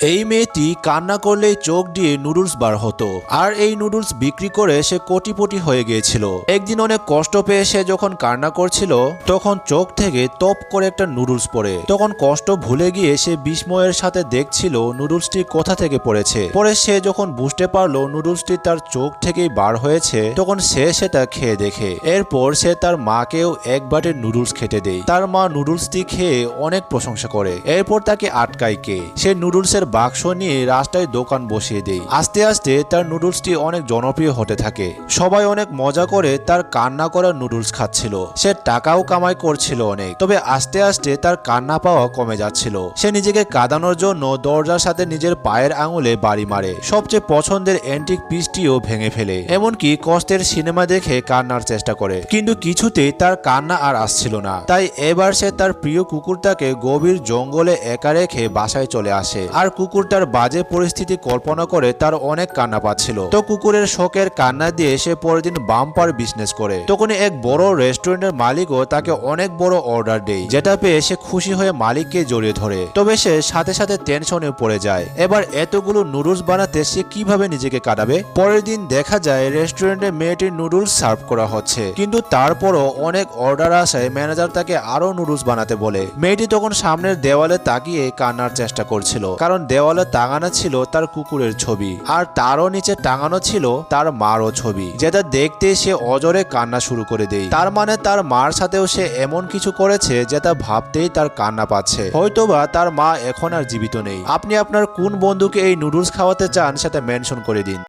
এই মেয়েটি কান্না করলেই চোখ দিয়ে নুডলস বার হতো আর এই নুডলস বিক্রি করে সে কোটিপতি হয়ে গিয়েছিল। একদিন অনেক কষ্ট পেয়ে সে যখন কান্না করছিল তখন চোখ থেকে টপ করে একটা নুডলস পড়ে। তখন কষ্ট ভুলে গিয়ে সে বিস্ময়ের সাথে দেখছিল নুডলসটি কোথা থেকে পড়েছে। পরে সে যখন বুঝতে পারলো নুডলসটি তার চোখ থেকেই বার হয়েছে তখন সে সেটা খেয়ে দেখে। এরপর সে তার মাকেও এক বাটি নুডলস খেতে দেয়। তার মা নুডলসটি খেয়ে অনেক প্রশংসা করে। এরপর তাকে আটকায় কে, সে নুডলসের বাক্স নিয়ে রাস্তায় দোকান বসিয়ে দেয়। আস্তে আস্তে তার নুডলসটি অনেক জনপ্রিয় হতে থাকে। সবাই অনেক মজা করে তার কান্না করা নুডলস খাচ্ছিল। সে টাকাও কামাই করছিল অনেক। তবে আস্তে আস্তে তার কান্না পাওয়া কমে যাচ্ছিল। সে নিজেকে কাঁদানোর জন্য দরজার সাথে নিজের পায়ের আঙুলে বাড়ি মারে। সবচেয়ে পছন্দের অ্যান্টিক পিসটিও ভেঙে ফেলে। এমনকি কষ্টের সিনেমা দেখে কান্নার চেষ্টা করে, কিন্তু কিছুতেই তার কান্না আর আসছিল না। তাই এবার সে তার প্রিয় কুকুরটাকে গভীর জঙ্গলে একা রেখে বাসায় চলে আসে। আর কুকুরটার বাজে পরিস্থিতি কল্পনা করে তার অনেক কান্না পাচ্ছিল। তো কুকুরের শোকের কান্না দিয়ে সে পরের দিন বাম্পার বিজনেস করে। তখন এক বড় রেস্টুরেন্টের মালিকও তাকে অনেক বড় অর্ডার দেয়, যেটা পেয়ে সে খুশি হয়ে মালিককে জড়িয়ে ধরে। তবে সে সাথে সাথে টেনশনে পড়ে যায়। এবার এতগুলো নুডলস বানাতে সে কিভাবে নিজেকে কাটাবে। পরের দিন দেখা যায় রেস্টুরেন্টে মেয়েটির নুডলস সার্ভ করা হচ্ছে, কিন্তু তারপরও অনেক অর্ডার আসায় ম্যানেজার তাকে আরো নুডলস বানাতে বলে। মেয়েটি তখন সামনের দেওয়ালে তাকিয়ে কান্নার চেষ্টা করছিল, কারণ দেওয়ালে টাঙানো ছিল তার কুকুরের ছবি আর তারও নিচে টাঙানো ছিল তার মারও ছবি, যেটা দেখতে সে অজরে কান্না শুরু করে দেয়। তার মানে তার মার সাথেও সে এমন কিছু করেছে যেটা ভাবতেই তার কান্না পাচ্ছে। হয়তোবা তার মা এখন আর জীবিত নেই। আপনি আপনার কোন বন্ধুকে এই নুডলস খাওয়াতে চান সেটা মেনশন করে দিন।